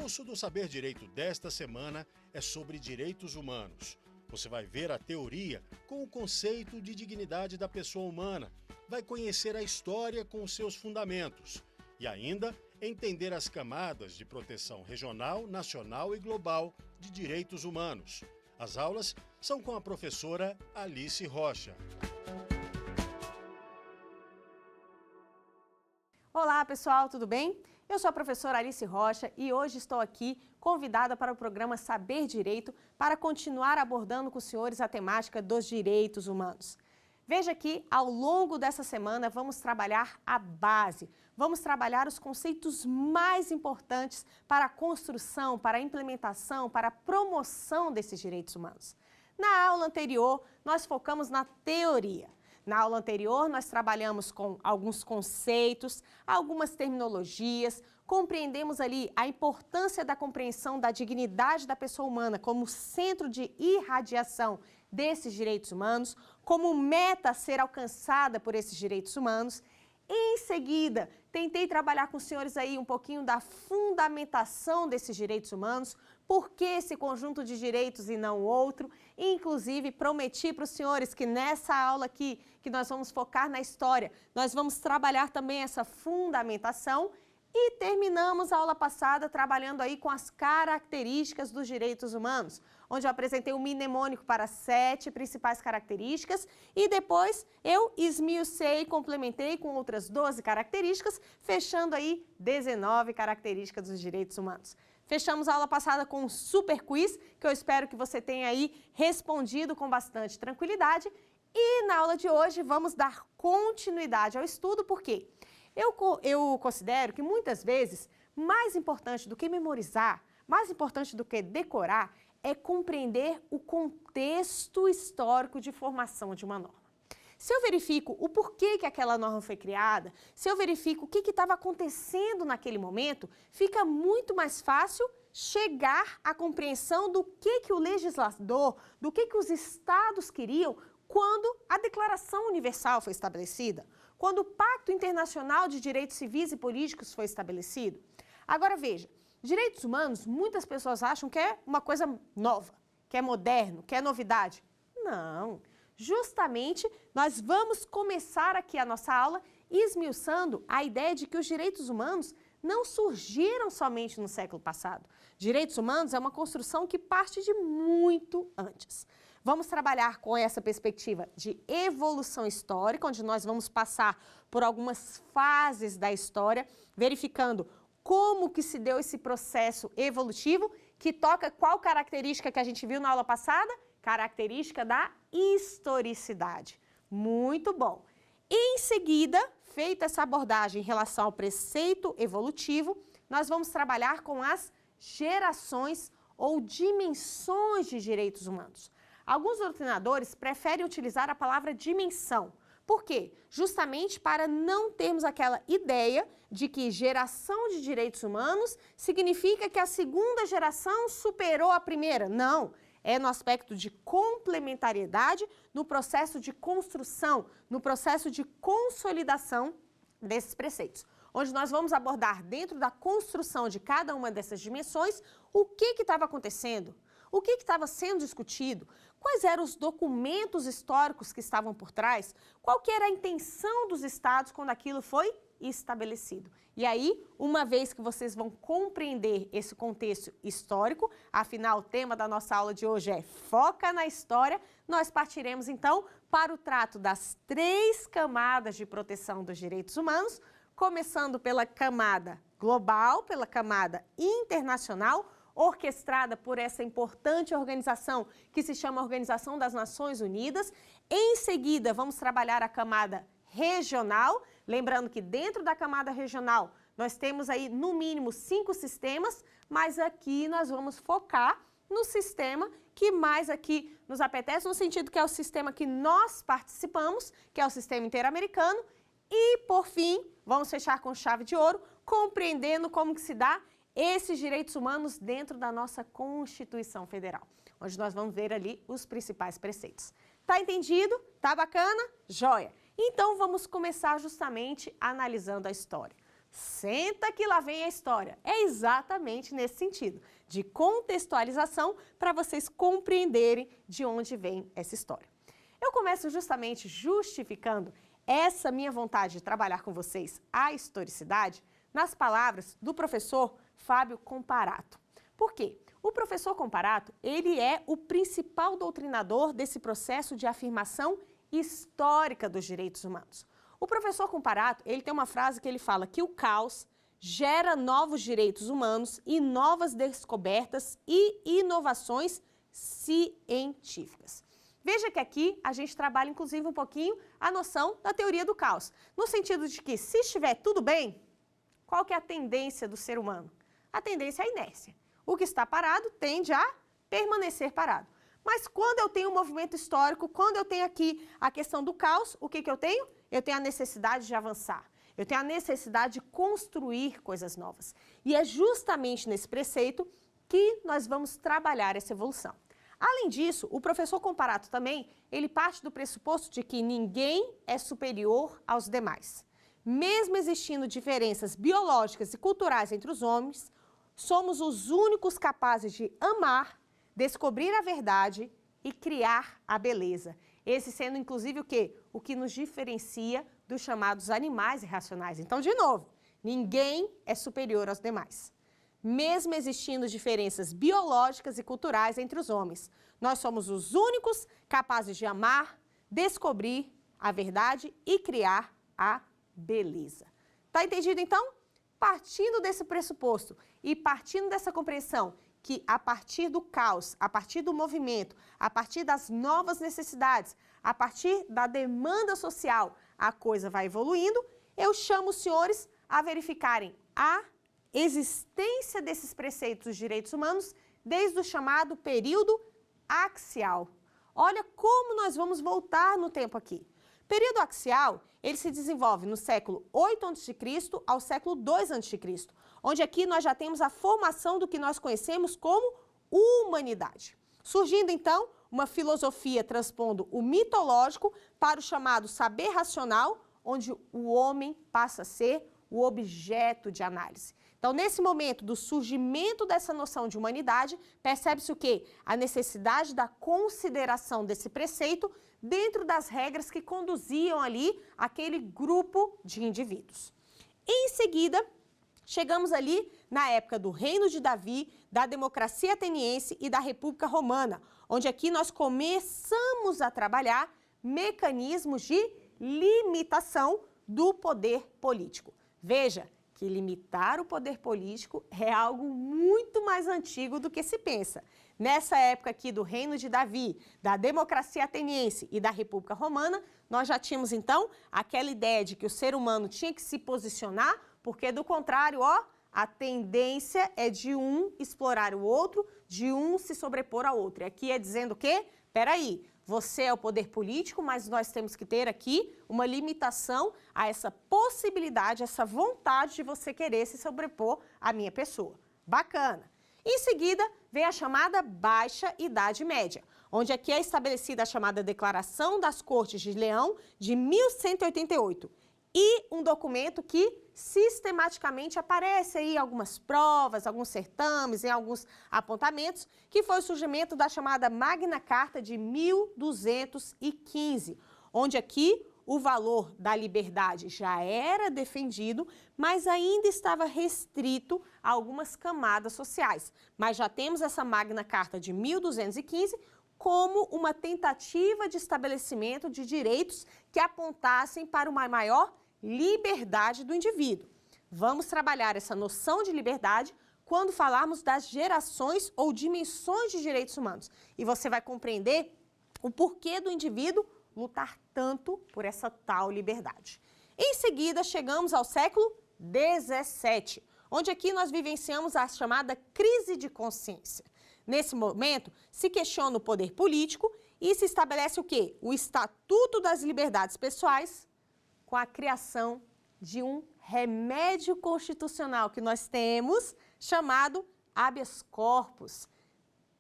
curso do Saber Direito desta semana é sobre direitos humanos. Você vai ver a teoria com o conceito de dignidade da pessoa humana, vai conhecer a história com os seus fundamentos e ainda entender as camadas de proteção regional, nacional e global de direitos humanos. As aulas são com a professora Alice Rocha. Olá pessoal, tudo bem? Eu sou a professora Alice Rocha e hoje estou aqui convidada para o programa Saber Direito para continuar abordando com os senhores a temática dos direitos humanos. Veja que ao longo dessa semana vamos trabalhar a base, vamos trabalhar os conceitos mais importantes para a construção, para a implementação, para a promoção desses direitos humanos. Na aula anterior, nós focamos na teoria. Na aula anterior, nós trabalhamos com alguns conceitos, algumas terminologias, compreendemos ali a importância da compreensão da dignidade da pessoa humana como centro de irradiação desses direitos humanos, como meta a ser alcançada por esses direitos humanos. Em seguida, tentei trabalhar com os senhores aí um pouquinho da fundamentação desses direitos humanos, por que esse conjunto de direitos e não outro. Inclusive, prometi para os senhores que nessa aula aqui, que nós vamos focar na história, nós vamos trabalhar também essa fundamentação e terminamos a aula passada trabalhando aí com as características dos direitos humanos, onde eu apresentei um mnemônico para 7 principais características e depois eu esmiucei e complementei com outras 12 características, fechando aí 19 características dos direitos humanos. Fechamos a aula passada com um super quiz, que eu espero que você tenha aí respondido com bastante tranquilidade. E na aula de hoje vamos dar continuidade ao estudo, porque eu considero que muitas vezes mais importante do que memorizar, mais importante do que decorar, é compreender o contexto histórico de formação de uma norma. Se eu verifico o porquê que aquela norma foi criada, se eu verifico o que estava acontecendo naquele momento, fica muito mais fácil chegar à compreensão do que o legislador, do que os estados queriam quando a Declaração Universal foi estabelecida, quando o Pacto Internacional de Direitos Civis e Políticos foi estabelecido. Agora veja, direitos humanos, muitas pessoas acham que é uma coisa nova, que é moderno, que é novidade. Não. Justamente, nós vamos começar aqui a nossa aula esmiuçando a ideia de que os direitos humanos não surgiram somente no século passado. Direitos humanos é uma construção que parte de muito antes. Vamos trabalhar com essa perspectiva de evolução histórica, onde nós vamos passar por algumas fases da história, verificando como que se deu esse processo evolutivo, que toca qual característica que a gente viu na aula passada? Característica da historicidade. Muito bom. Em seguida, feita essa abordagem em relação ao preceito evolutivo, nós vamos trabalhar com as gerações ou dimensões de direitos humanos. Alguns doutrinadores preferem utilizar a palavra dimensão. Por quê? Justamente para não termos aquela ideia de que geração de direitos humanos significa que a segunda geração superou a primeira. Não. É no aspecto de complementariedade, no processo de construção, no processo de consolidação desses preceitos, onde nós vamos abordar dentro da construção de cada uma dessas dimensões o que estava acontecendo, o que estava sendo discutido, quais eram os documentos históricos que estavam por trás, qual que era a intenção dos estados quando aquilo foi estabelecido. E aí, uma vez que vocês vão compreender esse contexto histórico, afinal o tema da nossa aula de hoje é Foca na História, nós partiremos então para o trato das 3 camadas de proteção dos direitos humanos, começando pela camada global, pela camada internacional, orquestrada por essa importante organização que se chama Organização das Nações Unidas. Em seguida, vamos trabalhar a camada regional, lembrando que dentro da camada regional nós temos aí no mínimo 5 sistemas, mas aqui nós vamos focar no sistema que mais aqui nos apetece, no sentido que é o sistema que nós participamos, que é o sistema interamericano, e por fim, vamos fechar com chave de ouro, compreendendo como que se dá esses direitos humanos dentro da nossa Constituição Federal, onde nós vamos ver ali os principais preceitos. Tá entendido? Tá bacana? Joia! Então vamos começar justamente analisando a história. Senta que lá vem a história. É exatamente nesse sentido, de contextualização para vocês compreenderem de onde vem essa história. Eu começo justamente justificando essa minha vontade de trabalhar com vocês a historicidade nas palavras do professor Fábio Comparato. Por quê? O professor Comparato, ele é o principal doutrinador desse processo de afirmação histórica dos direitos humanos. O professor Comparato, ele tem uma frase que ele fala que o caos gera novos direitos humanos e novas descobertas e inovações científicas. Veja que aqui a gente trabalha, inclusive, um pouquinho a noção da teoria do caos, no sentido de que, se estiver tudo bem, qual que é a tendência do ser humano? A tendência é a inércia. O que está parado tende a permanecer parado. Mas quando eu tenho um movimento histórico, quando eu tenho aqui a questão do caos, o que eu tenho? Eu tenho a necessidade de avançar. Eu tenho a necessidade de construir coisas novas. E é justamente nesse preceito que nós vamos trabalhar essa evolução. Além disso, o professor Comparato também, ele parte do pressuposto de que ninguém é superior aos demais. Mesmo existindo diferenças biológicas e culturais entre os homens, somos os únicos capazes de amar, descobrir a verdade e criar a beleza. Esse sendo, inclusive, o quê? O que nos diferencia dos chamados animais irracionais. Então, de novo, ninguém é superior aos demais. Mesmo existindo diferenças biológicas e culturais entre os homens, nós somos os únicos capazes de amar, descobrir a verdade e criar a beleza. Tá entendido, então? Partindo desse pressuposto e partindo dessa compreensão que a partir do caos, a partir do movimento, a partir das novas necessidades, a partir da demanda social, a coisa vai evoluindo, eu chamo os senhores a verificarem a existência desses preceitos dos direitos humanos desde o chamado período axial. Olha como nós vamos voltar no tempo aqui. Período axial, ele se desenvolve no século 8 a.C. ao século 2 a.C., onde aqui nós já temos a formação do que nós conhecemos como humanidade. Surgindo, então, uma filosofia transpondo o mitológico para o chamado saber racional, onde o homem passa a ser o objeto de análise. Então, nesse momento do surgimento dessa noção de humanidade, percebe-se o quê? A necessidade da consideração desse preceito dentro das regras que conduziam ali aquele grupo de indivíduos. Em seguida, chegamos ali na época do Reino de Davi, da democracia ateniense e da República Romana, onde aqui nós começamos a trabalhar mecanismos de limitação do poder político. Veja que limitar o poder político é algo muito mais antigo do que se pensa. Nessa época aqui do Reino de Davi, da democracia ateniense e da República Romana, nós já tínhamos então aquela ideia de que o ser humano tinha que se posicionar, porque do contrário, a tendência é de um explorar o outro, de um se sobrepor ao outro. E aqui é dizendo o quê? Peraí, você é o poder político, mas nós temos que ter aqui uma limitação a essa possibilidade, essa vontade de você querer se sobrepor à minha pessoa. Bacana. Em seguida, vem a chamada Baixa Idade Média, onde aqui é estabelecida a chamada Declaração das Cortes de Leão de 1188. E um documento que sistematicamente aparece aí em algumas provas, alguns certames, em alguns apontamentos, que foi o surgimento da chamada Magna Carta de 1215, onde aqui o valor da liberdade já era defendido, mas ainda estava restrito a algumas camadas sociais. Mas já temos essa Magna Carta de 1215 como uma tentativa de estabelecimento de direitos que apontassem para uma maior liberdade do indivíduo. Vamos trabalhar essa noção de liberdade quando falarmos das gerações ou dimensões de direitos humanos. E você vai compreender o porquê do indivíduo lutar tanto por essa tal liberdade. Em seguida, chegamos ao século XVII, onde aqui nós vivenciamos a chamada crise de consciência. Nesse momento, se questiona o poder político e se estabelece o quê? O Estatuto das Liberdades Pessoais, com a criação de um remédio constitucional que nós temos, chamado habeas corpus,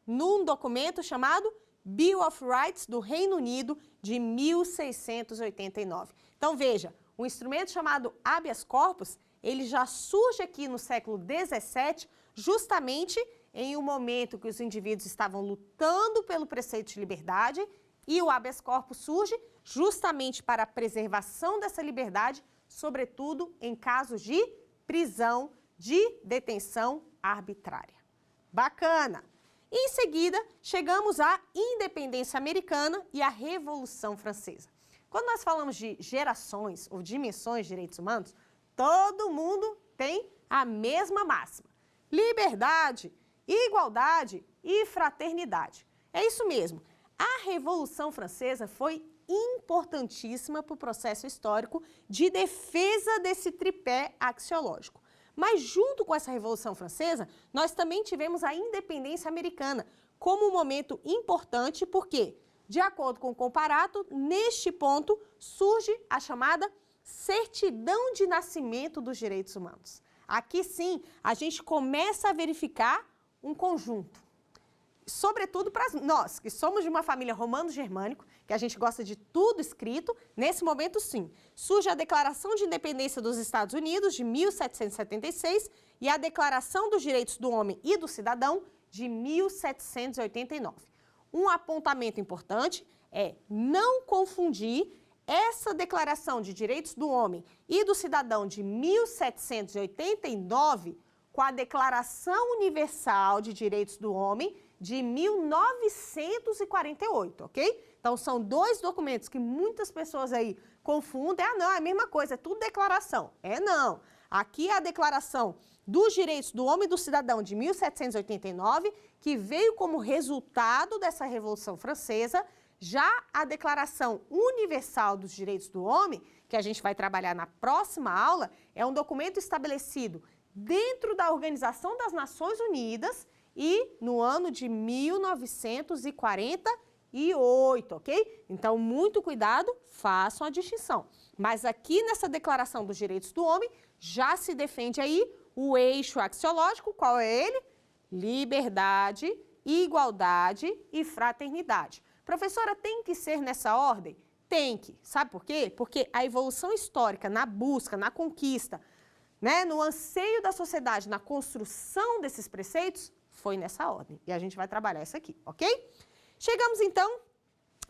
num documento chamado Bill of Rights do Reino Unido, de 1689. Então, veja, um instrumento chamado habeas corpus ele já surge aqui no século XVII, justamente em um momento que os indivíduos estavam lutando pelo preceito de liberdade, e o habeas corpus surge justamente para a preservação dessa liberdade, sobretudo em casos de prisão, de detenção arbitrária. Bacana! Em seguida, chegamos à independência americana e à Revolução Francesa. Quando nós falamos de gerações ou dimensões de direitos humanos, todo mundo tem a mesma máxima: liberdade, igualdade e fraternidade. É isso mesmo. A Revolução Francesa foi importantíssima para o processo histórico de defesa desse tripé axiológico. Mas junto com essa Revolução Francesa, nós também tivemos a independência americana como um momento importante, porque, de acordo com o comparato, neste ponto surge a chamada certidão de nascimento dos direitos humanos. Aqui sim, a gente começa a verificar um conjunto. Sobretudo para nós, que somos de uma família romano-germânico, que a gente gosta de tudo escrito, nesse momento sim, surge a Declaração de Independência dos Estados Unidos, de 1776, e a Declaração dos Direitos do Homem e do Cidadão, de 1789. Um apontamento importante é não confundir essa Declaração de Direitos do Homem e do Cidadão de 1789 com a Declaração Universal de Direitos do Homem de 1948, ok? Então, são dois documentos que muitas pessoas aí confundem. Ah, não, é a mesma coisa, é tudo declaração. É não. Aqui é a Declaração dos Direitos do Homem e do Cidadão de 1789, que veio como resultado dessa Revolução Francesa. Já a Declaração Universal dos Direitos do Homem, que a gente vai trabalhar na próxima aula, é um documento estabelecido dentro da Organização das Nações Unidas e no ano de 1948, ok? Então, muito cuidado, façam a distinção. Mas aqui nessa Declaração dos Direitos do Homem, já se defende aí o eixo axiológico. Qual é ele? Liberdade, igualdade e fraternidade. Professora, tem que ser nessa ordem? Tem que. Sabe por quê? Porque a evolução histórica na busca, na conquista, né, no anseio da sociedade, na construção desses preceitos, foi nessa ordem. E a gente vai trabalhar isso aqui, ok? Chegamos, então,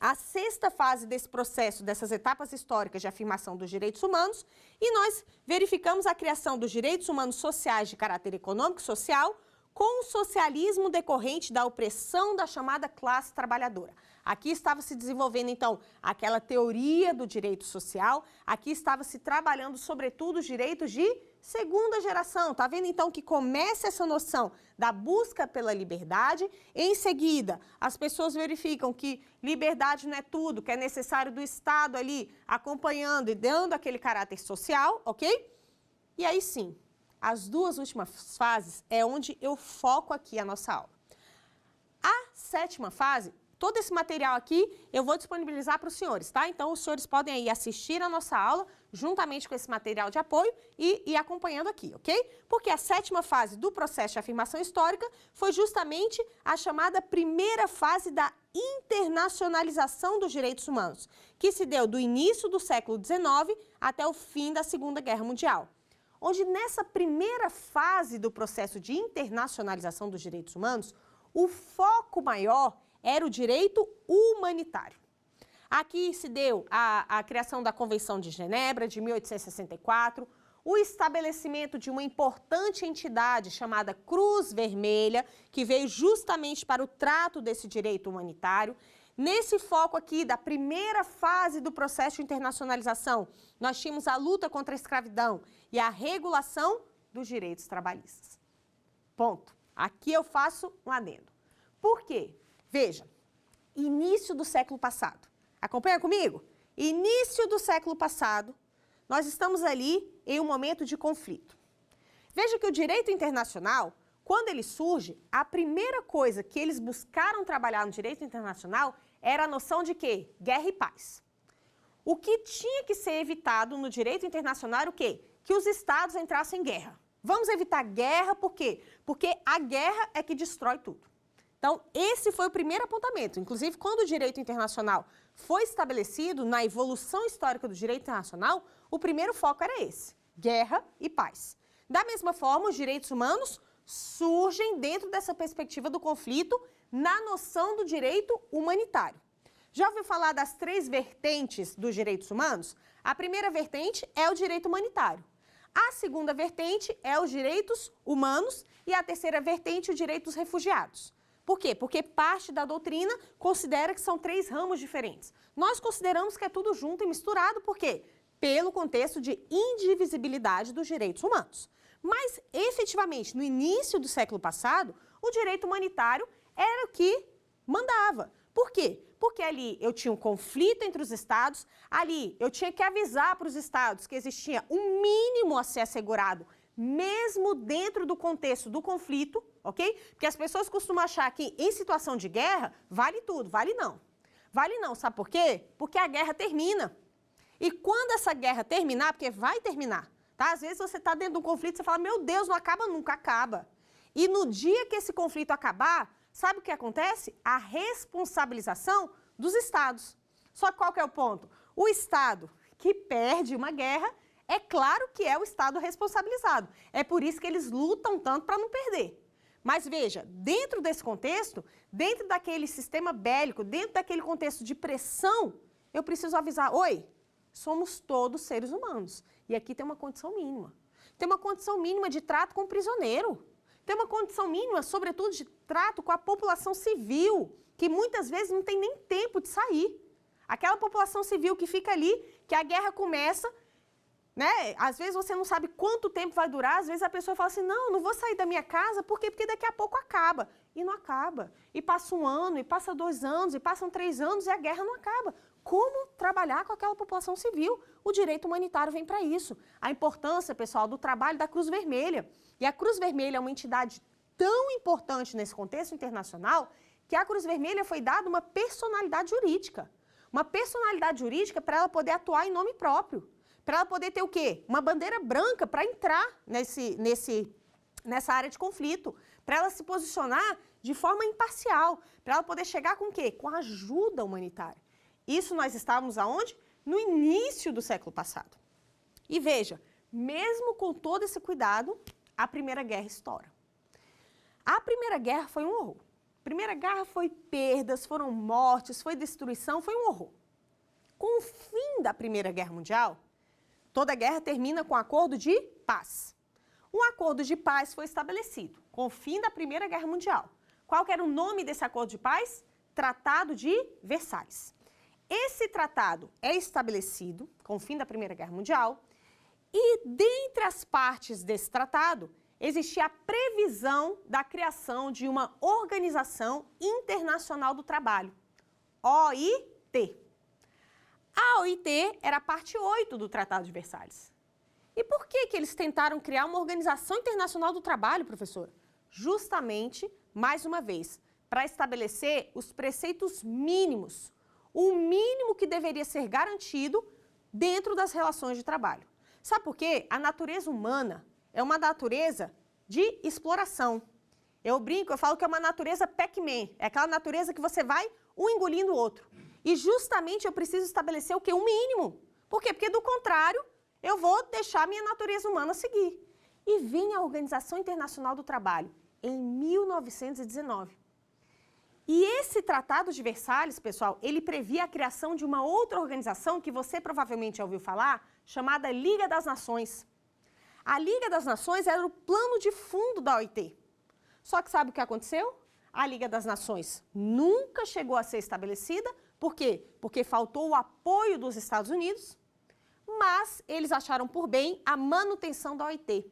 à sexta fase desse processo, dessas etapas históricas de afirmação dos direitos humanos, e nós verificamos a criação dos direitos humanos sociais de caráter econômico e social com o socialismo decorrente da opressão da chamada classe trabalhadora. Aqui estava se desenvolvendo, então, aquela teoria do direito social, aqui estava se trabalhando, sobretudo, os direitos de segunda geração. Está vendo, então, que começa essa noção da busca pela liberdade. Em seguida, as pessoas verificam que liberdade não é tudo, que é necessário do Estado ali acompanhando e dando aquele caráter social, ok? E aí sim, as duas últimas fases é onde eu foco aqui a nossa aula. A sétima fase, todo esse material aqui eu vou disponibilizar para os senhores, tá? Então, os senhores podem aí assistir a nossa aula juntamente com esse material de apoio e acompanhando aqui, ok? Porque a sétima fase do processo de afirmação histórica foi justamente a chamada primeira fase da internacionalização dos direitos humanos, que se deu do início do século XIX até o fim da Segunda Guerra Mundial, onde nessa primeira fase do processo de internacionalização dos direitos humanos, o foco maior era o direito humanitário. Aqui se deu a criação da Convenção de Genebra, de 1864, o estabelecimento de uma importante entidade chamada Cruz Vermelha, que veio justamente para o trato desse direito humanitário. Nesse foco aqui da primeira fase do processo de internacionalização, nós tínhamos a luta contra a escravidão e a regulação dos direitos trabalhistas. Ponto. Aqui eu faço um adendo. Por quê? Veja, início do século passado. Acompanha comigo? Início do século passado, nós estamos ali em um momento de conflito. Veja que o direito internacional, quando ele surge, a primeira coisa que eles buscaram trabalhar no direito internacional era a noção de quê? Guerra e paz. O que tinha que ser evitado no direito internacional era o quê? Que os estados entrassem em guerra. Vamos evitar guerra por quê? Porque a guerra é que destrói tudo. Então, esse foi o primeiro apontamento. Inclusive, quando o direito internacional foi estabelecido na evolução histórica do direito internacional, o primeiro foco era esse, guerra e paz. Da mesma forma, os direitos humanos surgem dentro dessa perspectiva do conflito na noção do direito humanitário. Já ouviu falar das 3 vertentes dos direitos humanos? A primeira vertente é o direito humanitário. A segunda vertente é os direitos humanos e a terceira vertente, o direito dos refugiados. Por quê? Porque parte da doutrina considera que são 3 ramos diferentes. Nós consideramos que é tudo junto e misturado, por quê? Pelo contexto de indivisibilidade dos direitos humanos. Mas, efetivamente, no início do século passado, o direito humanitário era o que mandava. Por quê? Porque ali eu tinha um conflito entre os estados, ali eu tinha que avisar para os estados que existia um mínimo a ser assegurado, mesmo dentro do contexto do conflito, ok? Porque as pessoas costumam achar que em situação de guerra, vale tudo, vale não. Vale não, sabe por quê? Porque a guerra termina. E quando essa guerra terminar, porque vai terminar, tá? Às vezes você está dentro de um conflito e você fala, meu Deus, não acaba nunca, acaba. E no dia que esse conflito acabar, sabe o que acontece? A responsabilização dos estados. Só que qual que é o ponto? O estado que perde uma guerra, é claro que é o estado responsabilizado. É por isso que eles lutam tanto para não perder. Mas veja, dentro desse contexto, dentro daquele sistema bélico, dentro daquele contexto de pressão, eu preciso avisar, oi, somos todos seres humanos. E aqui tem uma condição mínima. Tem uma condição mínima de trato com o prisioneiro. Tem uma condição mínima, sobretudo, de trato com a população civil, que muitas vezes não tem nem tempo de sair. Aquela população civil que fica ali, que a guerra começa, né? Às vezes você não sabe quanto tempo vai durar, às vezes a pessoa fala assim, não vou sair da minha casa, por quê? Porque daqui a pouco acaba. E não acaba. E passa 1 ano, e passa 2 anos, e passam 3 anos, e a guerra não acaba. Como trabalhar com aquela população civil? O direito humanitário vem para isso. A importância, pessoal, do trabalho da Cruz Vermelha. E a Cruz Vermelha é uma entidade tão importante nesse contexto internacional que a Cruz Vermelha foi dada uma personalidade jurídica. Uma personalidade jurídica para ela poder atuar em nome próprio. Para ela poder ter o quê? Uma bandeira branca para entrar nessa área de conflito. Para ela se posicionar de forma imparcial. Para ela poder chegar com o quê? Com ajuda humanitária. Isso nós estávamos aonde? No início do século passado. E veja, mesmo com todo esse cuidado, a Primeira Guerra estoura. A Primeira Guerra foi um horror. A Primeira Guerra foi perdas, foram mortes, foi destruição, foi um horror. Com o fim da Primeira Guerra Mundial, toda guerra termina com um acordo de paz. Um acordo de paz foi estabelecido com o fim da Primeira Guerra Mundial. Qual que era o nome desse acordo de paz? Tratado de Versalhes. Esse tratado é estabelecido com o fim da Primeira Guerra Mundial e, dentre as partes desse tratado, existia a previsão da criação de uma Organização Internacional do Trabalho, OIT. A OIT era a parte 8 do Tratado de Versalhes. E por que eles tentaram criar uma Organização Internacional do Trabalho, professora? Justamente, mais uma vez, para estabelecer os preceitos mínimos, o mínimo que deveria ser garantido dentro das relações de trabalho. Sabe por quê? A natureza humana é uma natureza de exploração. Eu brinco, eu falo que é uma natureza Pac-Man, é aquela natureza que você vai um engolindo o outro. E justamente eu preciso estabelecer o quê? Um mínimo. Por quê? Porque do contrário, eu vou deixar a minha natureza humana seguir. E vem a Organização Internacional do Trabalho em 1919. E esse Tratado de Versalhes, pessoal, ele previa a criação de uma outra organização que você provavelmente já ouviu falar, chamada Liga das Nações. A Liga das Nações era o plano de fundo da OIT. Só que sabe o que aconteceu? A Liga das Nações nunca chegou a ser estabelecida. Por quê? Porque faltou o apoio dos Estados Unidos, mas eles acharam por bem a manutenção da OIT.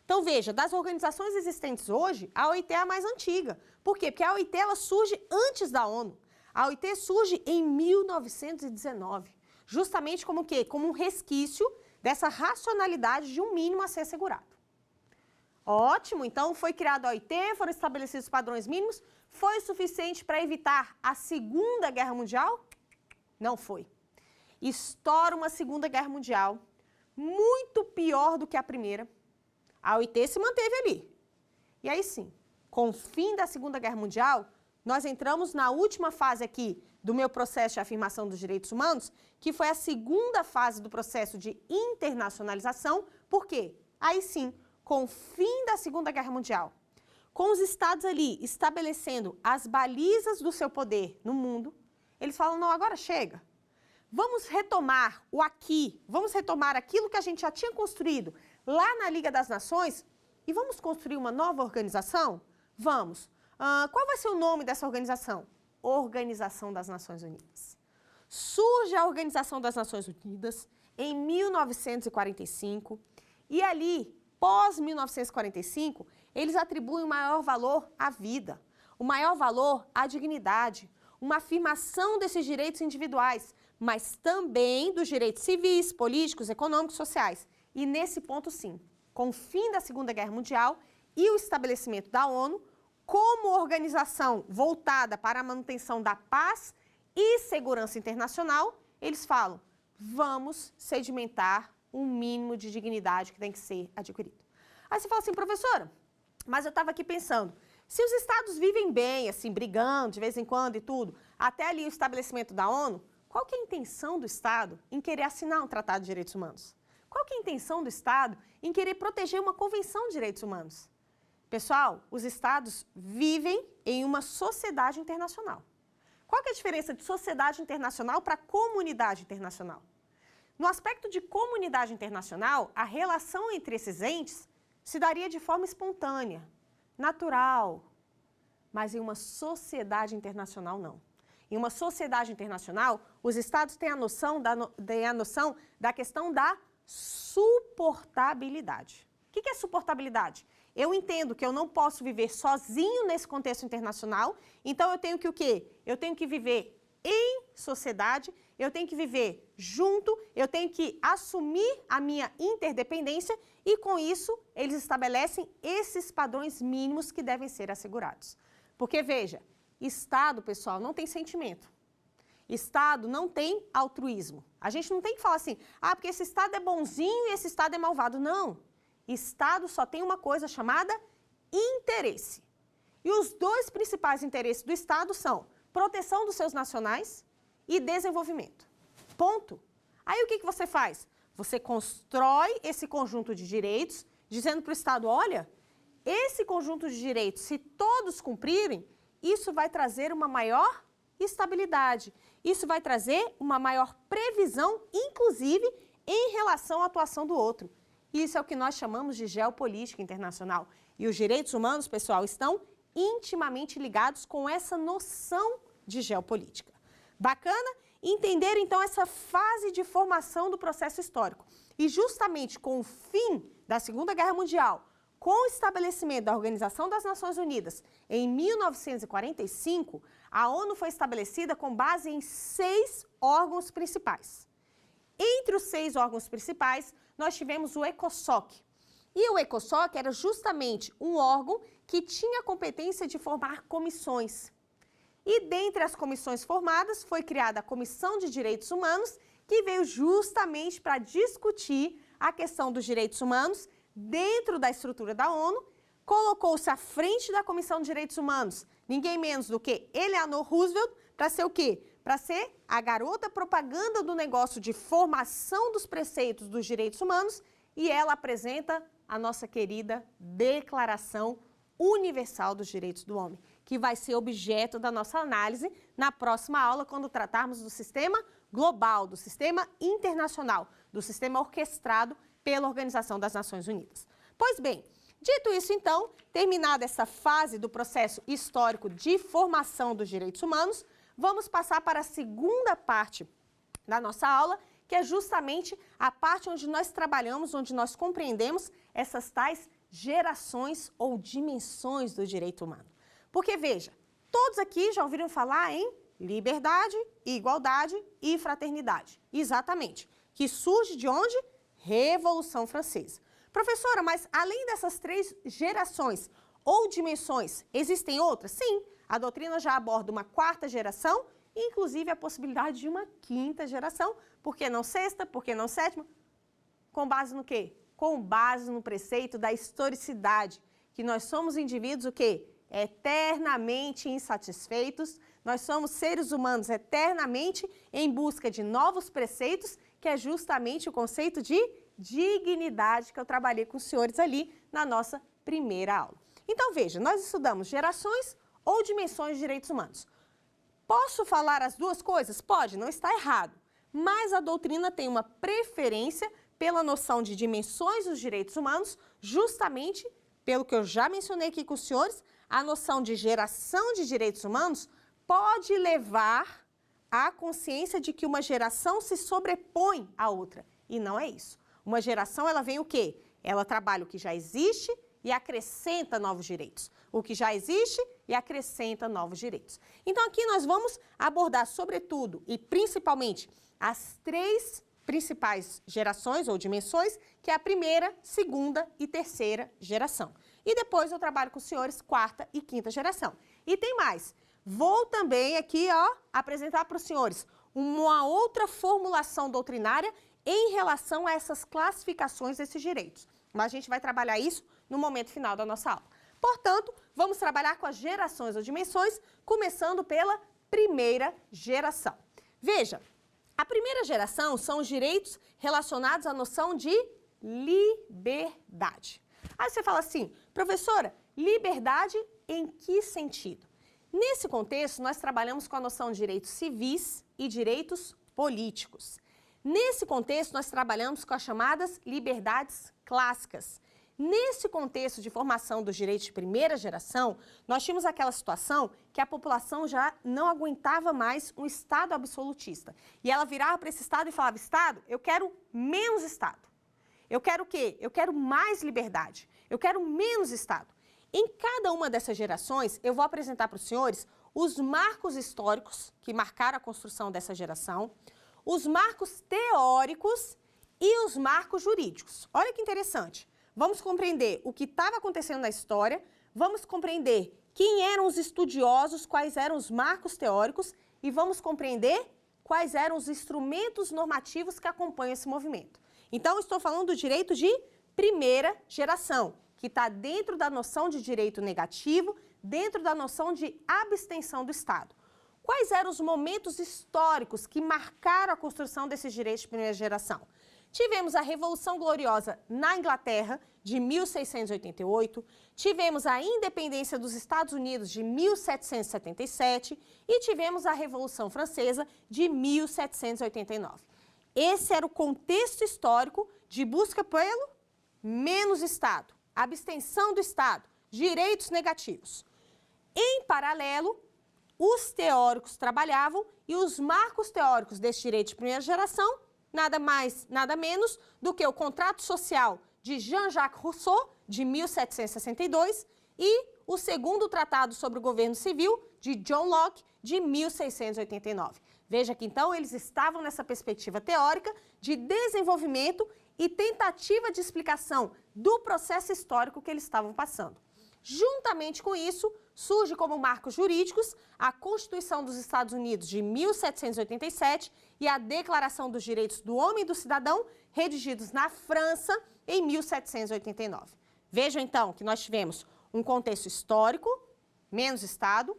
Então, veja, das organizações existentes hoje, a OIT é a mais antiga. Por quê? Porque a OIT ela surge antes da ONU. A OIT surge em 1919, justamente como o quê? Como um resquício dessa racionalidade de um mínimo a ser assegurado. Ótimo, então foi criada a OIT, foram estabelecidos padrões mínimos. Foi suficiente para evitar a Segunda Guerra Mundial? Não foi. Estoura uma Segunda Guerra Mundial, muito pior do que a primeira. A OIT se manteve ali. E aí sim, com o fim da Segunda Guerra Mundial, nós entramos na última fase aqui do meu processo de afirmação dos direitos humanos, que foi a segunda fase do processo de internacionalização. Por quê? Aí sim, com o fim da Segunda Guerra Mundial, com os estados ali estabelecendo as balizas do seu poder no mundo, eles falam, não, agora chega. Vamos retomar o aqui, vamos retomar aquilo que a gente já tinha construído lá na Liga das Nações e vamos construir uma nova organização? Vamos. Qual vai ser o nome dessa organização? Organização das Nações Unidas. Surge a Organização das Nações Unidas em 1945 e ali, pós-1945, eles atribuem o maior valor à vida, o maior valor à dignidade, uma afirmação desses direitos individuais, mas também dos direitos civis, políticos, econômicos, sociais. E nesse ponto, sim, com o fim da Segunda Guerra Mundial e o estabelecimento da ONU, como organização voltada para a manutenção da paz e segurança internacional, eles falam, vamos sedimentar um mínimo de dignidade que tem que ser adquirido. Aí você fala assim, professora, mas eu estava aqui pensando, se os estados vivem bem, assim, brigando de vez em quando e tudo, até ali o estabelecimento da ONU, qual que é a intenção do Estado em querer assinar um Tratado de Direitos Humanos? Qual que é a intenção do Estado em querer proteger uma Convenção de Direitos Humanos? Pessoal, os Estados vivem em uma sociedade internacional. Qual que é a diferença de sociedade internacional para comunidade internacional? No aspecto de comunidade internacional, a relação entre esses entes se daria de forma espontânea, natural, mas em uma sociedade internacional não. Em uma sociedade internacional, os Estados têm a noção da questão da suportabilidade. O que é suportabilidade? Eu entendo que eu não posso viver sozinho nesse contexto internacional, então eu tenho que o quê? Eu tenho que viver em sociedade, eu tenho que viver junto, eu tenho que assumir a minha interdependência e, com isso, eles estabelecem esses padrões mínimos que devem ser assegurados. Porque, veja, Estado, pessoal, não tem sentimento. Estado não tem altruísmo. A gente não tem que falar assim, porque esse Estado é bonzinho e esse Estado é malvado. Não. Estado só tem uma coisa chamada interesse. E os dois principais interesses do Estado são proteção dos seus nacionais e desenvolvimento. Ponto. Aí o que você faz? Você constrói esse conjunto de direitos, dizendo para o Estado, olha, esse conjunto de direitos, se todos cumprirem, isso vai trazer uma maior estabilidade. Isso vai trazer uma maior previsão, inclusive, em relação à atuação do outro. Isso é o que nós chamamos de geopolítica internacional. E os direitos humanos, pessoal, estão intimamente ligados com essa noção de geopolítica. Bacana? Entender, então, essa fase de formação do processo histórico. E justamente com o fim da Segunda Guerra Mundial, com o estabelecimento da Organização das Nações Unidas em 1945, a ONU foi estabelecida com base em 6 órgãos principais. Entre os 6 órgãos principais, nós tivemos o ECOSOC. E o ECOSOC era justamente um órgão que tinha a competência de formar comissões. E dentre as comissões formadas, foi criada a Comissão de Direitos Humanos, que veio justamente para discutir a questão dos direitos humanos dentro da estrutura da ONU. Colocou-se à frente da Comissão de Direitos Humanos ninguém menos do que Eleanor Roosevelt, para ser o quê? Para ser a garota propaganda do negócio de formação dos preceitos dos direitos humanos, e ela apresenta a nossa querida Declaração Universal dos Direitos do Homem, que vai ser objeto da nossa análise na próxima aula, quando tratarmos do sistema global, do sistema internacional, do sistema orquestrado pela Organização das Nações Unidas. Pois bem, dito isso, então, terminada essa fase do processo histórico de formação dos direitos humanos, vamos passar para a segunda parte da nossa aula, que é justamente a parte onde nós trabalhamos, onde nós compreendemos essas tais gerações ou dimensões do direito humano. Porque, veja, todos aqui já ouviram falar em liberdade, igualdade e fraternidade. Exatamente. Que surge de onde? Revolução Francesa. Professora, mas além dessas 3 gerações ou dimensões, existem outras? Sim, a doutrina já aborda uma 4ª geração, inclusive a possibilidade de uma 5ª geração. Por que não 6ª? Por que não 7ª? Com base no quê? Com base no preceito da historicidade, que nós somos indivíduos o quê? Eternamente insatisfeitos. Nós somos seres humanos eternamente em busca de novos preceitos, que é justamente o conceito de dignidade que eu trabalhei com os senhores ali na nossa primeira aula. Então, veja, nós estudamos gerações ou dimensões de direitos humanos. Posso falar as duas coisas? Pode, não está errado. Mas a doutrina tem uma preferência pela noção de dimensões dos direitos humanos, justamente pelo que eu já mencionei aqui com os senhores, a noção de geração de direitos humanos pode levar à consciência de que uma geração se sobrepõe à outra. E não é isso. Uma geração, ela vem o quê? Ela trabalha o que já existe e acrescenta novos direitos. O que já existe e acrescenta novos direitos. Então, aqui nós vamos abordar, sobretudo e principalmente, as três principais gerações ou dimensões, que é a primeira, segunda e terceira geração. E depois eu trabalho com os senhores quarta e quinta geração. E tem mais. Vou também aqui, apresentar para os senhores uma outra formulação doutrinária em relação a essas classificações desses direitos. Mas a gente vai trabalhar isso no momento final da nossa aula. Portanto, vamos trabalhar com as gerações ou dimensões, começando pela primeira geração. Veja, a primeira geração são os direitos relacionados à noção de liberdade. Aí você fala assim, professora, liberdade em que sentido? Nesse contexto, nós trabalhamos com a noção de direitos civis e direitos políticos. Nesse contexto, nós trabalhamos com as chamadas liberdades clássicas. Nesse contexto de formação dos direitos de primeira geração, nós tínhamos aquela situação que a população já não aguentava mais um Estado absolutista. E ela virava para esse Estado e falava, Estado, eu quero menos Estado. Eu quero o quê? Eu quero mais liberdade. Eu quero menos Estado. Em cada uma dessas gerações, eu vou apresentar para os senhores os marcos históricos que marcaram a construção dessa geração, os marcos teóricos e os marcos jurídicos. Olha que interessante. Vamos compreender o que estava acontecendo na história, vamos compreender quem eram os estudiosos, quais eram os marcos teóricos e vamos compreender quais eram os instrumentos normativos que acompanham esse movimento. Então, estou falando do direito de primeira geração, que está dentro da noção de direito negativo, dentro da noção de abstenção do Estado. Quais eram os momentos históricos que marcaram a construção desses direitos de primeira geração? Tivemos a Revolução Gloriosa na Inglaterra, de 1688, tivemos a independência dos Estados Unidos de 1777 e tivemos a Revolução Francesa de 1789. Esse era o contexto histórico de busca pelo menos Estado, abstenção do Estado, direitos negativos. Em paralelo, os teóricos trabalhavam e os marcos teóricos desse direito de primeira geração nada mais, nada menos do que o Contrato Social de Jean-Jacques Rousseau, de 1762, e o segundo Tratado sobre o Governo Civil, de John Locke, de 1689. Veja que, então, eles estavam nessa perspectiva teórica de desenvolvimento e tentativa de explicação do processo histórico que eles estavam passando. Juntamente com isso, surge como marcos jurídicos a Constituição dos Estados Unidos de 1787 e a Declaração dos Direitos do Homem e do Cidadão, redigidos na França em 1789. Vejam, então, que nós tivemos um contexto histórico, menos Estado,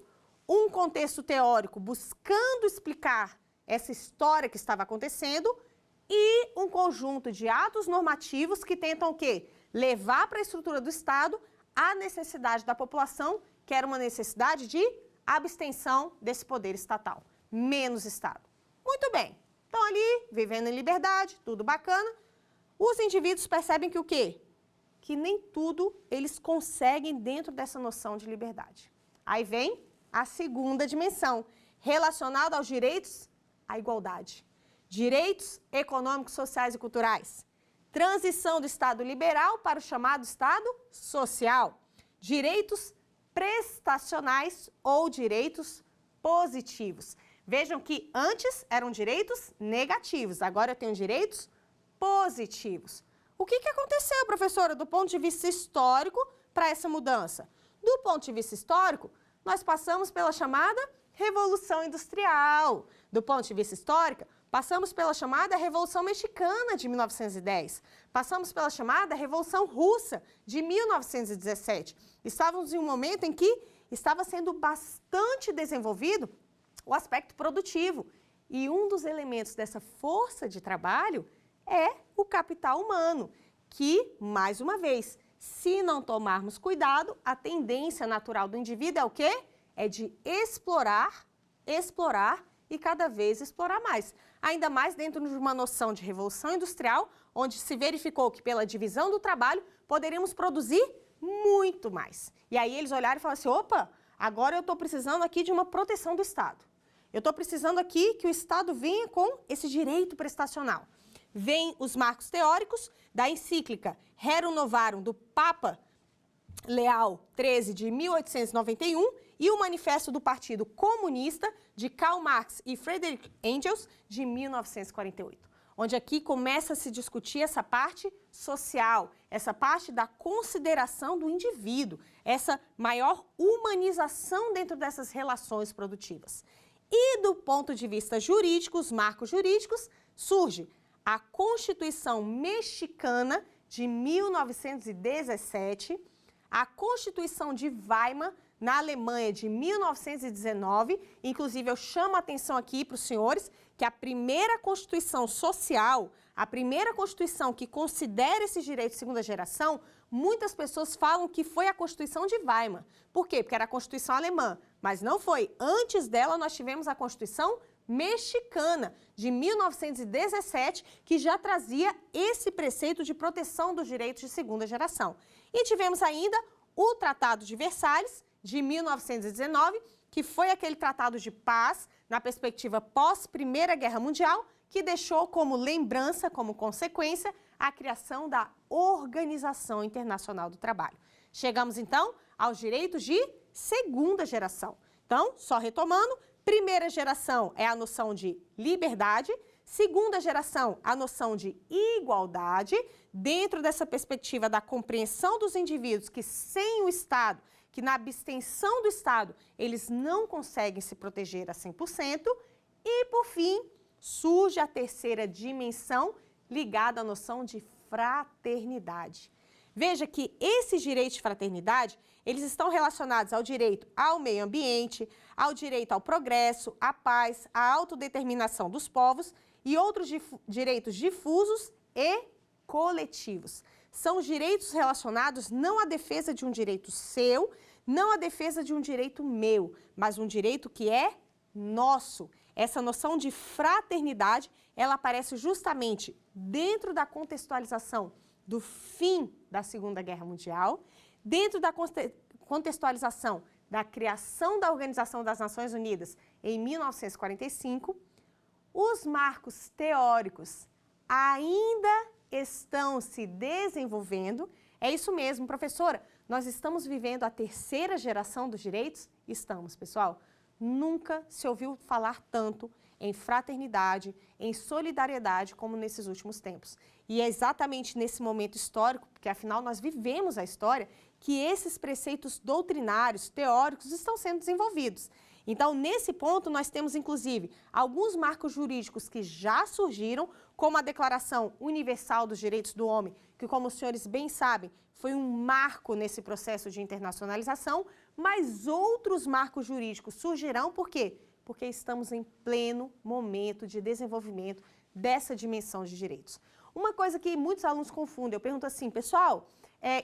um contexto teórico buscando explicar essa história que estava acontecendo e um conjunto de atos normativos que tentam o quê? Levar para a estrutura do Estado a necessidade da população, que era uma necessidade de abstenção desse poder estatal, menos Estado. Muito bem, estão ali, vivendo em liberdade, tudo bacana. Os indivíduos percebem que o quê? Que nem tudo eles conseguem dentro dessa noção de liberdade. Aí vem a segunda dimensão, relacionada aos direitos à igualdade. Direitos econômicos, sociais e culturais. Transição do Estado liberal para o chamado Estado social. Direitos prestacionais ou direitos positivos. Vejam que antes eram direitos negativos, agora eu tenho direitos positivos. O que aconteceu, professora, do ponto de vista histórico para essa mudança? Do ponto de vista histórico, nós passamos pela chamada Revolução Industrial. Do ponto de vista histórico, passamos pela chamada Revolução Mexicana de 1910. Passamos pela chamada Revolução Russa de 1917. Estávamos em um momento em que estava sendo bastante desenvolvido o aspecto produtivo. E um dos elementos dessa força de trabalho é o capital humano, que, mais uma vez, se não tomarmos cuidado, a tendência natural do indivíduo é o quê? É de explorar e cada vez explorar mais. Ainda mais dentro de uma noção de revolução industrial, onde se verificou que pela divisão do trabalho poderíamos produzir muito mais. E aí eles olharam e falaram assim, opa, agora eu estou precisando aqui de uma proteção do Estado. Eu estou precisando aqui que o Estado venha com esse direito prestacional. Vêm os marcos teóricos da encíclica Rerum Novarum do Papa Leão XIII de 1891 e o Manifesto do Partido Comunista de Karl Marx e Friedrich Engels de 1948, onde aqui começa a se discutir essa parte social, essa parte da consideração do indivíduo, essa maior humanização dentro dessas relações produtivas. E do ponto de vista jurídico, os marcos jurídicos, surge a Constituição Mexicana de 1917, a Constituição de Weimar, na Alemanha, de 1919. Inclusive, eu chamo a atenção aqui para os senhores que a primeira Constituição social, a primeira Constituição que considera esses direitos de segunda geração, muitas pessoas falam que foi a Constituição de Weimar. Por quê? Porque era a Constituição alemã, mas não foi. Antes dela, nós tivemos a Constituição Mexicana, de 1917, que já trazia esse preceito de proteção dos direitos de segunda geração. E tivemos ainda o Tratado de Versalhes, de 1919, que foi aquele tratado de paz na perspectiva pós-Primeira Guerra Mundial, que deixou como lembrança, como consequência, a criação da Organização Internacional do Trabalho. Chegamos, então, aos direitos de segunda geração. Então, só retomando, primeira geração é a noção de liberdade, segunda geração, a noção de igualdade, dentro dessa perspectiva da compreensão dos indivíduos que sem o Estado, que na abstenção do Estado, eles não conseguem se proteger a 100%. E, por fim, surge a terceira dimensão ligada à noção de fraternidade. Veja que esses direitos de fraternidade, eles estão relacionados ao direito ao meio ambiente, ao direito ao progresso, à paz, à autodeterminação dos povos e outros direitos difusos e coletivos. São direitos relacionados não à defesa de um direito seu, não à defesa de um direito meu, mas um direito que é nosso. Essa noção de fraternidade, ela aparece justamente dentro da contextualização do fim da Segunda Guerra Mundial, dentro da contextualização da criação da Organização das Nações Unidas em 1945, os marcos teóricos ainda estão se desenvolvendo. É isso mesmo, professora, nós estamos vivendo a terceira geração dos direitos? Estamos, pessoal. Nunca se ouviu falar tanto em fraternidade, em solidariedade como nesses últimos tempos. E é exatamente nesse momento histórico, porque afinal nós vivemos a história, que esses preceitos doutrinários, teóricos, estão sendo desenvolvidos. Então, nesse ponto, nós temos, inclusive, alguns marcos jurídicos que já surgiram, como a Declaração Universal dos Direitos do Homem, que, como os senhores bem sabem, foi um marco nesse processo de internacionalização, mas outros marcos jurídicos surgirão, por quê? Porque estamos em pleno momento de desenvolvimento dessa dimensão de direitos. Uma coisa que muitos alunos confundem, eu pergunto assim, pessoal,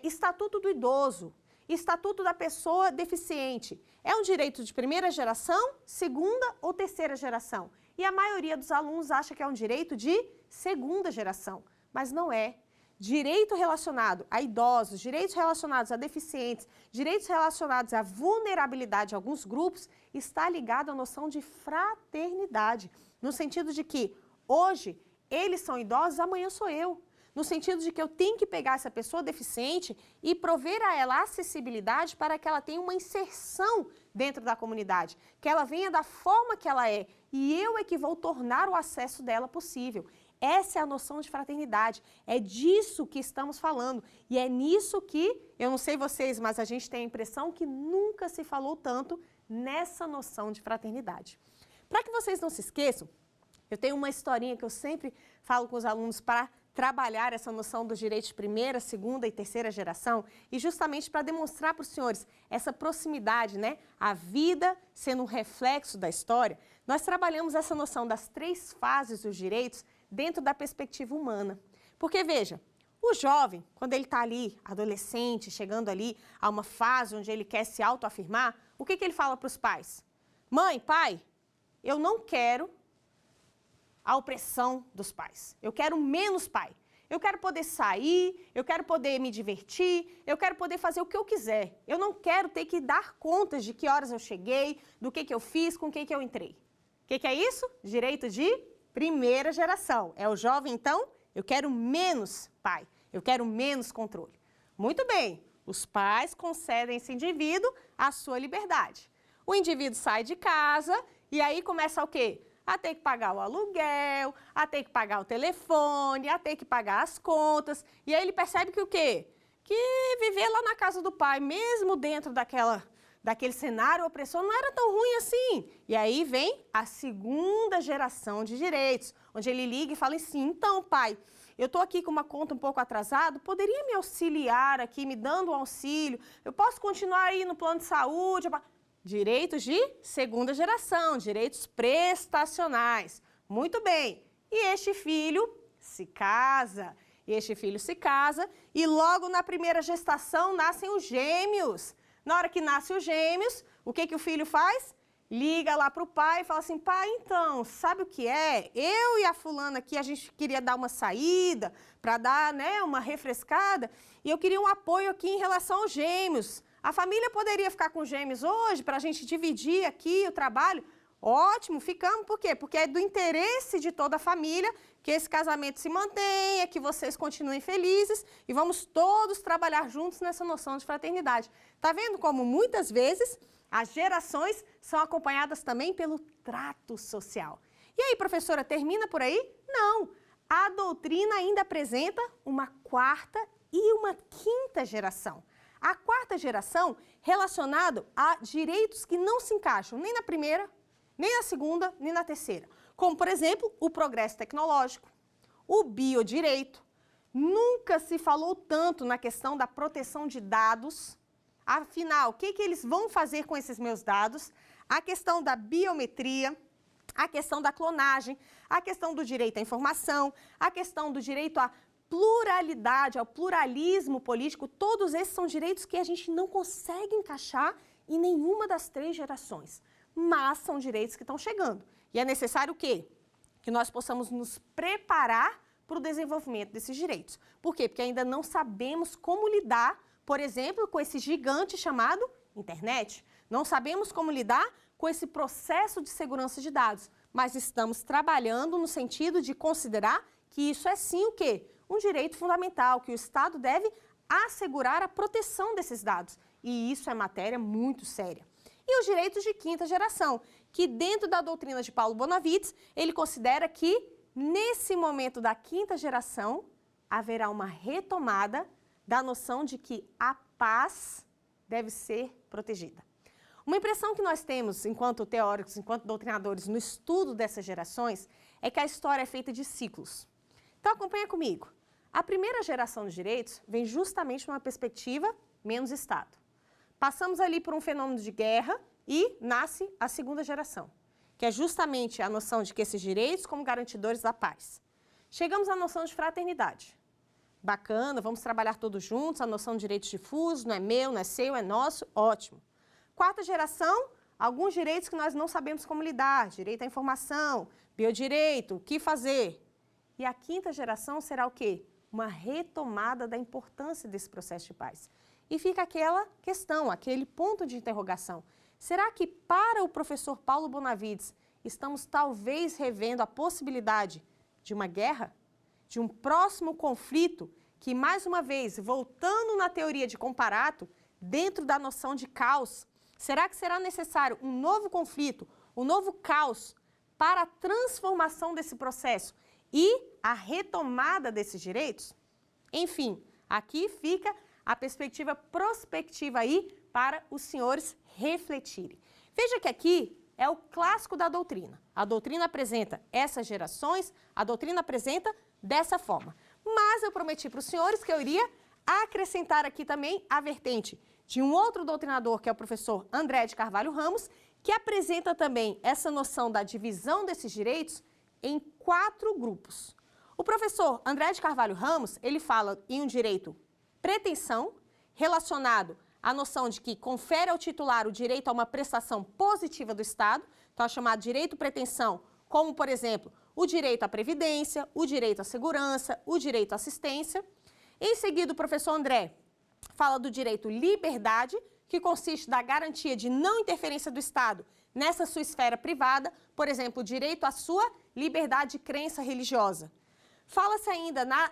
Estatuto do Idoso, Estatuto da Pessoa Deficiente, é um direito de primeira geração, segunda ou terceira geração? E a maioria dos alunos acha que é um direito de segunda geração, mas não é. Direito relacionado a idosos, direitos relacionados a deficientes, direitos relacionados à vulnerabilidade de alguns grupos, está ligado à noção de fraternidade, no sentido de que hoje eles são idosos, amanhã sou eu. No sentido de que eu tenho que pegar essa pessoa deficiente e prover a ela acessibilidade para que ela tenha uma inserção dentro da comunidade, que ela venha da forma que ela é, e eu é que vou tornar o acesso dela possível. Essa é a noção de fraternidade, é disso que estamos falando, e é nisso que, eu não sei vocês, mas a gente tem a impressão que nunca se falou tanto nessa noção de fraternidade. Para que vocês não se esqueçam, eu tenho uma historinha que eu sempre falo com os alunos para trabalhar essa noção dos direitos de primeira, segunda e terceira geração e justamente para demonstrar para os senhores essa proximidade, né? A vida sendo um reflexo da história, nós trabalhamos essa noção das 3 fases dos direitos dentro da perspectiva humana. Porque, veja, o jovem, quando ele está ali, adolescente, chegando ali a uma fase onde ele quer se autoafirmar, o que ele fala para os pais? Mãe, pai, eu não quero a opressão dos pais. Eu quero menos pai. Eu quero poder sair, eu quero poder me divertir, eu quero poder fazer o que eu quiser. Eu não quero ter que dar contas de que horas eu cheguei, do que eu fiz, com quem que eu entrei. O que é isso? Direito de primeira geração. É o jovem, então, eu quero menos pai, eu quero menos controle. Muito bem, os pais concedem a esse indivíduo a sua liberdade. O indivíduo sai de casa e aí começa o quê? A ter que pagar o aluguel, a ter que pagar o telefone, a ter que pagar as contas. E aí ele percebe que o quê? Que viver lá na casa do pai, mesmo dentro daquele cenário opressor, não era tão ruim assim. E aí vem a segunda geração de direitos, onde ele liga e fala assim, então pai, eu estou aqui com uma conta um pouco atrasada, poderia me auxiliar aqui, me dando um auxílio? Eu posso continuar aí no plano de saúde? Direitos de segunda geração, direitos prestacionais. Muito bem. E este filho se casa. E logo na primeira gestação nascem os gêmeos. Na hora que nascem os gêmeos, o que o filho faz? Liga lá para o pai e fala assim, pai, então, sabe o que é? Eu e a fulana aqui, a gente queria dar uma saída para dar, né, uma refrescada e eu queria um apoio aqui em relação aos gêmeos. A família poderia ficar com gêmeos hoje para a gente dividir aqui o trabalho? Ótimo, ficamos. Por quê? Porque é do interesse de toda a família que esse casamento se mantenha, que vocês continuem felizes e vamos todos trabalhar juntos nessa noção de fraternidade. Tá vendo como muitas vezes as gerações são acompanhadas também pelo trato social? E aí, professora, termina por aí? Não. A doutrina ainda apresenta uma 4ª e uma 5ª geração. A 4ª geração relacionado a direitos que não se encaixam nem na primeira, nem na segunda, nem na terceira. Como, por exemplo, o progresso tecnológico, o biodireito. Nunca se falou tanto na questão da proteção de dados. Afinal, o que eles vão fazer com esses meus dados? A questão da biometria, a questão da clonagem, a questão do direito à informação, a questão do direito à pluralidade, ao pluralismo político, todos esses são direitos que a gente não consegue encaixar em nenhuma das 3 gerações, mas são direitos que estão chegando. E é necessário o quê? Que nós possamos nos preparar para o desenvolvimento desses direitos. Por quê? Porque ainda não sabemos como lidar, por exemplo, com esse gigante chamado internet. Não sabemos como lidar com esse processo de segurança de dados, mas estamos trabalhando no sentido de considerar que isso é sim o quê? Um direito fundamental, que o Estado deve assegurar a proteção desses dados. E isso é matéria muito séria. E os direitos de 5ª geração, que dentro da doutrina de Paulo Bonavides, ele considera que, nesse momento da 5ª geração, haverá uma retomada da noção de que a paz deve ser protegida. Uma impressão que nós temos, enquanto teóricos, enquanto doutrinadores, no estudo dessas gerações, é que a história é feita de ciclos. Então, acompanha comigo. A primeira geração de direitos vem justamente numa perspectiva menos Estado. Passamos ali por um fenômeno de guerra e nasce a segunda geração, que é justamente a noção de que esses direitos como garantidores da paz. Chegamos à noção de fraternidade. Bacana, vamos trabalhar todos juntos, a noção de direitos difusos, não é meu, não é seu, é nosso, ótimo. 4ª geração, alguns direitos que nós não sabemos como lidar, direito à informação, biodireito, o que fazer. E a 5ª geração será o quê? Uma retomada da importância desse processo de paz. E fica aquela questão, aquele ponto de interrogação. Será que para o professor Paulo Bonavides estamos talvez revendo a possibilidade de uma guerra? De um próximo conflito que, mais uma vez, voltando na teoria de comparato, dentro da noção de caos, será que será necessário um novo conflito, um novo caos para a transformação desse processo e a retomada desses direitos? Enfim, aqui fica a perspectiva prospectiva aí para os senhores refletirem. Veja que aqui é o clássico da doutrina. A doutrina apresenta essas gerações, a doutrina apresenta dessa forma. mas eu prometi para os senhores que eu iria acrescentar aqui também a vertente de um outro doutrinador, que é o professor André de Carvalho Ramos, que apresenta também essa noção da divisão desses direitos em 4 grupos. O professor André de Carvalho Ramos, ele fala em um direito pretensão, relacionado à noção de que confere ao titular o direito a uma prestação positiva do Estado, então é chamado direito pretensão, como, por exemplo, o direito à previdência, o direito à segurança, o direito à assistência. Em seguida, o professor André fala do direito liberdade, que consiste na garantia de não interferência do Estado nessa sua esfera privada, por exemplo, o direito à sua liberdade de crença religiosa. Fala-se ainda na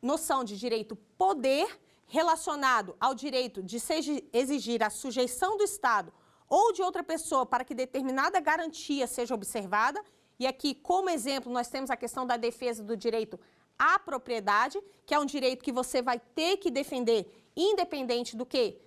noção de direito poder, relacionado ao direito de se exigir a sujeição do Estado ou de outra pessoa para que determinada garantia seja observada. E aqui, como exemplo, nós temos a questão da defesa do direito à propriedade, que é um direito que você vai ter que defender, independente do quê?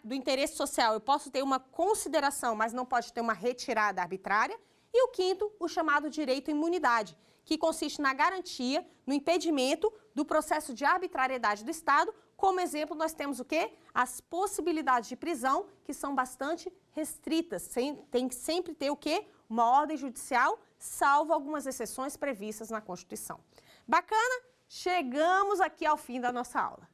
Do interesse social. Eu posso ter uma consideração, mas não pode ter uma retirada arbitrária. E o quinto, o chamado direito à imunidade, que consiste na garantia, no impedimento do processo de arbitrariedade do Estado. Como exemplo, nós temos o quê? As possibilidades de prisão, que são bastante restritas. Tem que sempre ter o quê? Uma ordem judicial, salvo algumas exceções previstas na Constituição. Bacana? Chegamos aqui ao fim da nossa aula.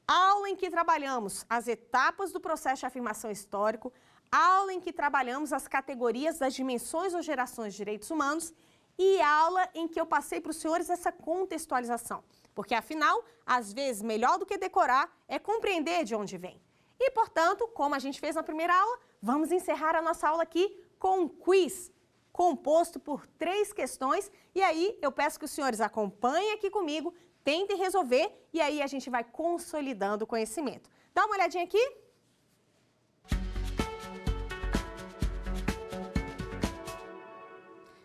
Aula em que trabalhamos as etapas do processo de afirmação histórico, aula em que trabalhamos as categorias das dimensões ou gerações de direitos humanos e aula em que eu passei para os senhores essa contextualização. Porque, afinal, às vezes, melhor do que decorar é compreender de onde vem. E, portanto, como a gente fez na primeira aula, vamos encerrar a nossa aula aqui com um quiz composto por 3 questões. E aí, eu peço que os senhores acompanhem aqui comigo, tentem resolver e aí a gente vai consolidando o conhecimento. Dá uma olhadinha aqui.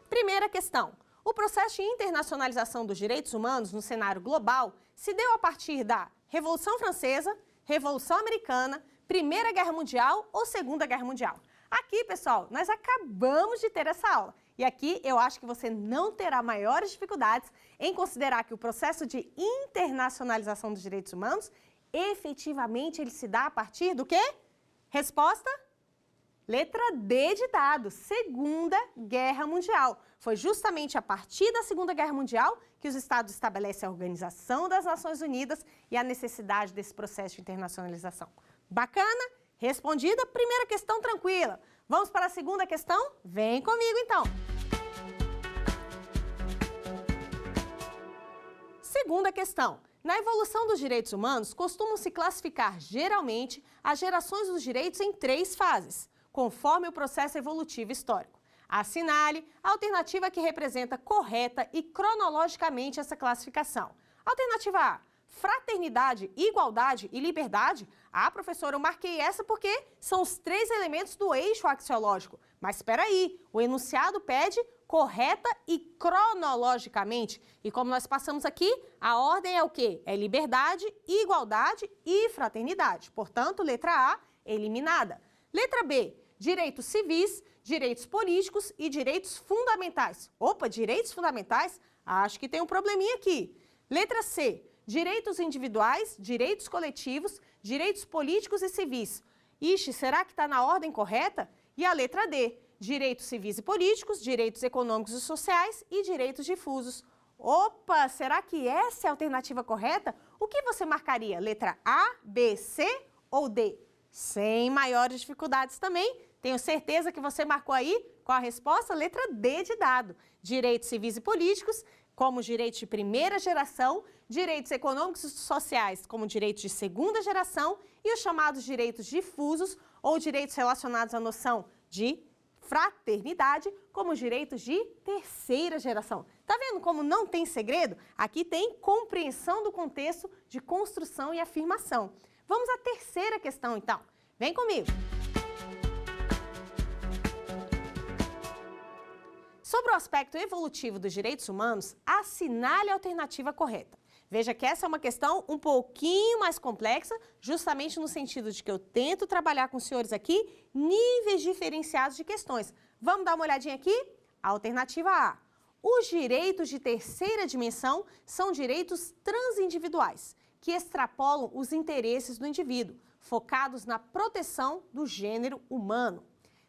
Primeira questão. O processo de internacionalização dos direitos humanos no cenário global se deu a partir da Revolução Francesa, Revolução Americana, Primeira Guerra Mundial ou Segunda Guerra Mundial? Aqui, pessoal, nós acabamos de ter essa aula. E aqui eu acho que você não terá maiores dificuldades em considerar que o processo de internacionalização dos direitos humanos, efetivamente, ele se dá a partir do quê? Resposta? Letra D de dado, Segunda Guerra Mundial. Foi justamente a partir da Segunda Guerra Mundial que os Estados estabelecem a Organização das Nações Unidas e a necessidade desse processo de internacionalização. Bacana? Respondida, primeira questão tranquila. Vamos para a segunda questão? Vem comigo, então. Segunda questão. Na evolução dos direitos humanos, costumam-se classificar, geralmente, as gerações dos direitos em 3 fases, conforme o processo evolutivo histórico. Assinale a alternativa que representa correta e cronologicamente essa classificação. Alternativa A, fraternidade, igualdade e liberdade. Ah, professora, eu marquei essa porque são os 3 elementos do eixo axiológico. Mas espera aí, o enunciado pede correta e cronologicamente. E como nós passamos aqui, a ordem é o quê? É liberdade, igualdade e fraternidade. Portanto, letra A, eliminada. Letra B, direitos civis, direitos políticos e direitos fundamentais. Opa, direitos fundamentais? Acho que tem um probleminha aqui. Letra C, direitos individuais, direitos coletivos, direitos políticos e civis. Ixi, será que está na ordem correta? E a letra D, direitos civis e políticos, direitos econômicos e sociais e direitos difusos. Opa, será que essa é a alternativa correta? O que você marcaria? Letra A, B, C ou D? Sem maiores dificuldades também. Tenho certeza que você marcou aí com a resposta letra D de dado. Direitos civis e políticos, como direitos de primeira geração, direitos econômicos e sociais, como direitos de segunda geração, e os chamados direitos difusos, ou direitos relacionados à noção de fraternidade, como direitos de terceira geração. Tá vendo como não tem segredo? Aqui tem compreensão do contexto de construção e afirmação. Vamos à terceira questão, então. Vem comigo. Sobre o aspecto evolutivo dos direitos humanos, assinale a alternativa correta. Veja que essa é uma questão um pouquinho mais complexa, justamente no sentido de que eu tento trabalhar com os senhores aqui níveis diferenciados de questões. Vamos dar uma olhadinha aqui? Alternativa A. Os direitos de terceira dimensão são direitos transindividuais, que extrapolam os interesses do indivíduo, focados na proteção do gênero humano.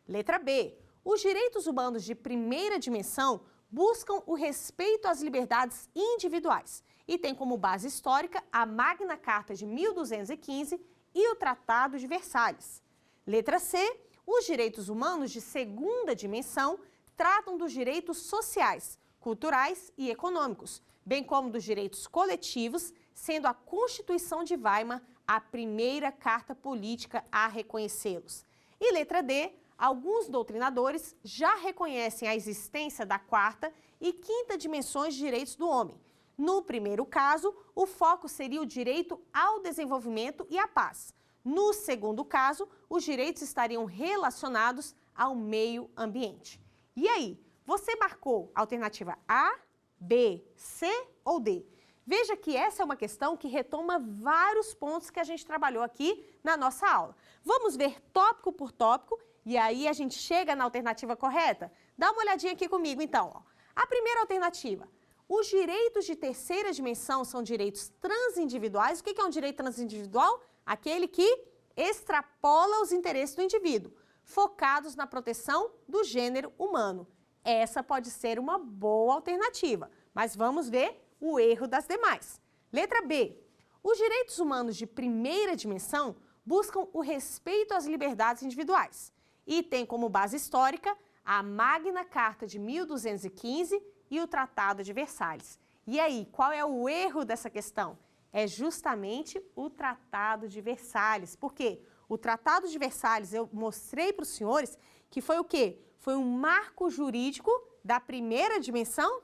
Letra B. Os direitos humanos de primeira dimensão buscam o respeito às liberdades individuais e têm como base histórica a Magna Carta de 1215 e o Tratado de Versalhes. Letra C. Os direitos humanos de segunda dimensão tratam dos direitos sociais, culturais e econômicos, bem como dos direitos coletivos, sendo a Constituição de Weimar a primeira carta política a reconhecê-los. E letra D. Alguns doutrinadores já reconhecem a existência da quarta e quinta dimensões de direitos do homem. No primeiro caso, o foco seria o direito ao desenvolvimento e à paz. No segundo caso, os direitos estariam relacionados ao meio ambiente. E aí, você marcou a alternativa A, B, C ou D? Veja que essa é uma questão que retoma vários pontos que a gente trabalhou aqui na nossa aula. Vamos ver tópico por tópico e aí a gente chega na alternativa correta? Dá uma olhadinha aqui comigo, então. Ó. A primeira alternativa. Os direitos de terceira dimensão são direitos transindividuais. O que é um direito transindividual? Aquele que extrapola os interesses do indivíduo, focados na proteção do gênero humano. Essa pode ser uma boa alternativa, mas vamos ver o erro das demais. Letra B. Os direitos humanos de primeira dimensão buscam o respeito às liberdades individuais e têm como base histórica a Magna Carta de 1215 e o Tratado de Versalhes. E aí, qual é o erro dessa questão? É justamente o Tratado de Versalhes. Por quê? O Tratado de Versalhes, eu mostrei para os senhores que foi o quê? Foi um marco jurídico da primeira dimensão,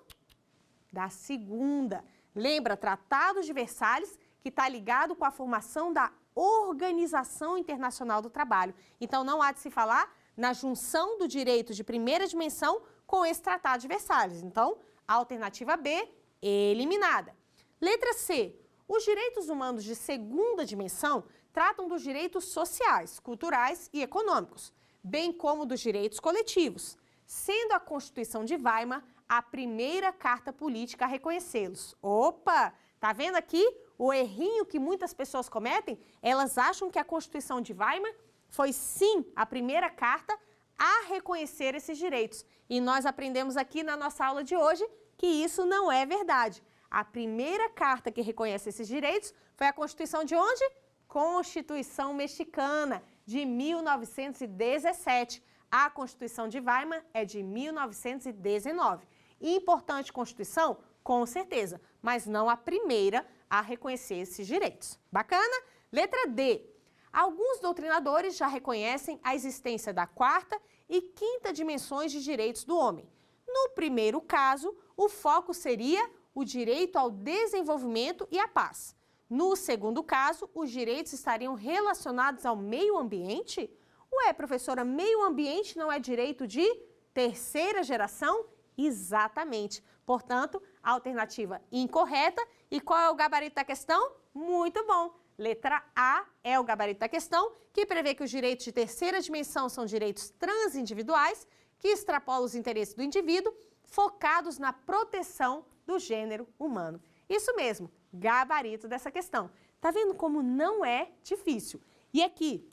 da segunda. Lembra, Tratado de Versalhes, que está ligado com a formação da Organização Internacional do Trabalho. Então, não há de se falar na junção do direito de primeira dimensão com esse Tratado de Versalhes. Então, a alternativa B, eliminada. Letra C. Os direitos humanos de segunda dimensão tratam dos direitos sociais, culturais e econômicos, bem como dos direitos coletivos, sendo a Constituição de Weimar a primeira carta política a reconhecê-los. Opa! Tá vendo aqui o errinho que muitas pessoas cometem? Elas acham que a Constituição de Weimar foi sim a primeira carta a reconhecer esses direitos. E nós aprendemos aqui na nossa aula de hoje que isso não é verdade. A primeira carta que reconhece esses direitos foi a Constituição de onde? Constituição Mexicana, de 1917. A Constituição de Weimar é de 1919. Importante Constituição? Com certeza, mas não a primeira a reconhecer esses direitos. Bacana? Letra D. Alguns doutrinadores já reconhecem a existência da quarta e quinta dimensões de direitos do homem. No primeiro caso, o foco seria o direito ao desenvolvimento e à paz. No segundo caso, os direitos estariam relacionados ao meio ambiente? Ué, professora, meio ambiente não é direito de terceira geração? Exatamente. Portanto, a alternativa incorreta. E qual é o gabarito da questão? Muito bom. Letra A é o gabarito da questão, que prevê que os direitos de terceira dimensão são direitos transindividuais, que extrapolam os interesses do indivíduo, focados na proteção do gênero humano. Isso mesmo, gabarito dessa questão. Tá vendo como não é difícil? E aqui,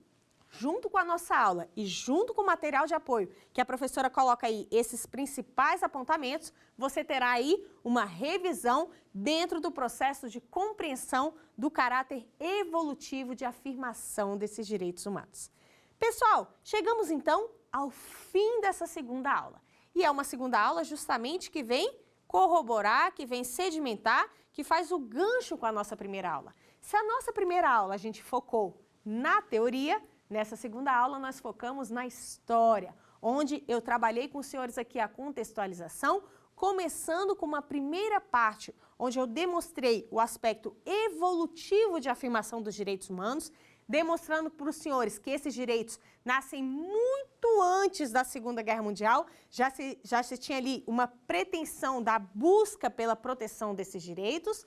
junto com a nossa aula e junto com o material de apoio, que a professora coloca aí esses principais apontamentos, você terá aí uma revisão dentro do processo de compreensão do caráter evolutivo de afirmação desses direitos humanos. Pessoal, chegamos então ao fim dessa segunda aula. E é uma segunda aula justamente que vem corroborar, que vem sedimentar, que faz o gancho com a nossa primeira aula. Se a nossa primeira aula a gente focou na teoria, nessa segunda aula nós focamos na história, onde eu trabalhei com os senhores aqui a contextualização, começando com uma primeira parte, onde eu demonstrei o aspecto evolutivo de afirmação dos direitos humanos, demonstrando para os senhores que esses direitos nascem muito antes da Segunda Guerra Mundial, já se tinha ali uma pretensão da busca pela proteção desses direitos,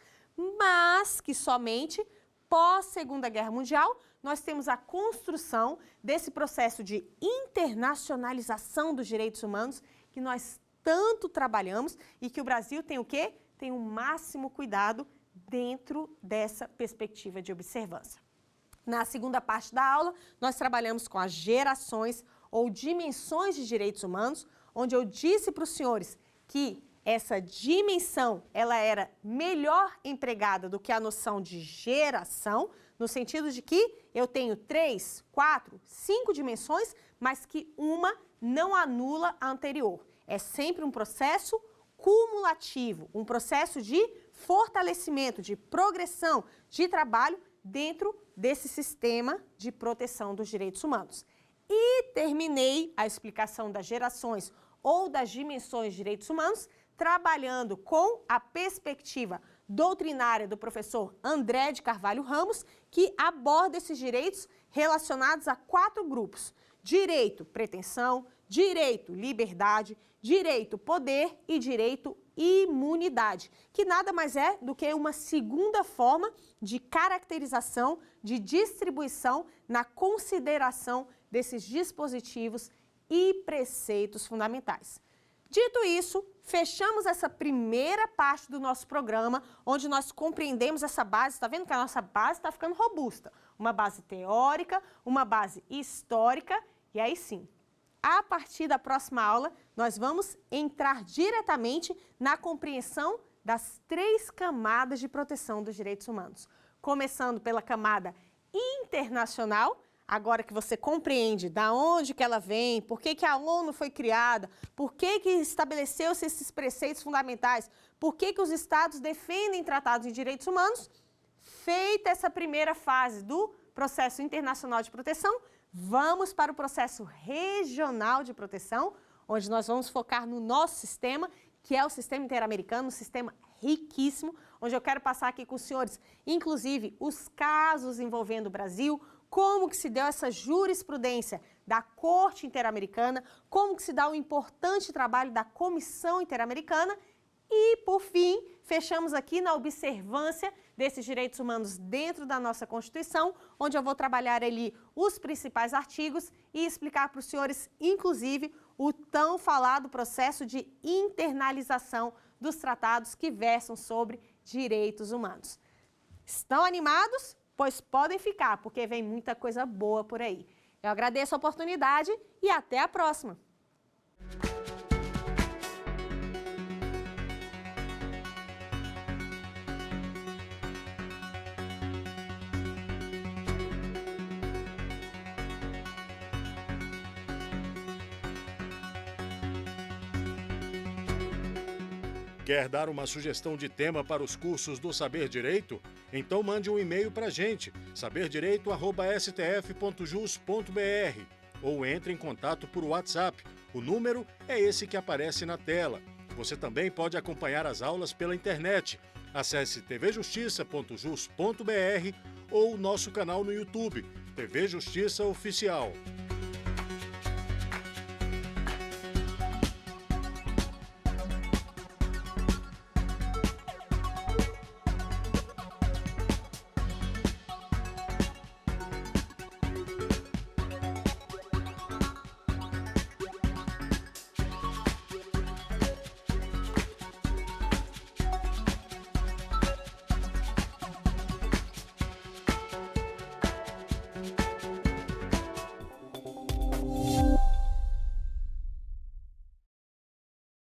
mas que somente pós-Segunda Guerra Mundial nós temos a construção desse processo de internacionalização dos direitos humanos que nós tanto trabalhamos e que o Brasil tem o quê? Tem o máximo cuidado dentro dessa perspectiva de observância. Na segunda parte da aula, nós trabalhamos com as gerações ou dimensões de direitos humanos, onde eu disse para os senhores que essa dimensão ela era melhor empregada do que a noção de geração, no sentido de que eu tenho 3, 4, 5 dimensões, mas que uma não anula a anterior. É sempre um processo cumulativo, um processo de fortalecimento, de progressão, de trabalho dentro desse sistema de proteção dos direitos humanos. E terminei a explicação das gerações ou das dimensões de direitos humanos trabalhando com a perspectiva doutrinária do professor André de Carvalho Ramos, que aborda esses direitos relacionados a 4 grupos: direito, pretensão, direito, liberdade, direito, poder e direito, imunidade, que nada mais é do que uma segunda forma de caracterização, de distribuição na consideração desses dispositivos e preceitos fundamentais. Dito isso, fechamos essa primeira parte do nosso programa, onde nós compreendemos essa base. Está vendo que a nossa base está ficando robusta? Uma base teórica, uma base histórica, e aí sim, a partir da próxima aula, nós vamos entrar diretamente na compreensão das 3 camadas de proteção dos direitos humanos. Começando pela camada internacional, agora que você compreende da onde que ela vem, por que a ONU foi criada, por que estabeleceu-se esses preceitos fundamentais, por que os Estados defendem tratados de direitos humanos, feita essa primeira fase do processo internacional de proteção, vamos para o processo regional de proteção, onde nós vamos focar no nosso sistema, que é o sistema interamericano, um sistema riquíssimo, onde eu quero passar aqui com os senhores, inclusive, os casos envolvendo o Brasil, como que se deu essa jurisprudência da Corte Interamericana, como que se dá o importante trabalho da Comissão Interamericana e, por fim, fechamos aqui na observância desses direitos humanos dentro da nossa Constituição, onde eu vou trabalhar ali os principais artigos e explicar para os senhores, inclusive, o tão falado processo de internalização dos tratados que versam sobre direitos humanos. Estão animados? Pois podem ficar, porque vem muita coisa boa por aí. Eu agradeço a oportunidade e até a próxima! Quer dar uma sugestão de tema para os cursos do Saber Direito? Então mande um e-mail para a gente, saberdireito@stf.jus.br, ou entre em contato por WhatsApp. O número é esse que aparece na tela. Você também pode acompanhar as aulas pela internet. Acesse tvjustiça.jus.br ou nosso canal no YouTube, TV Justiça Oficial.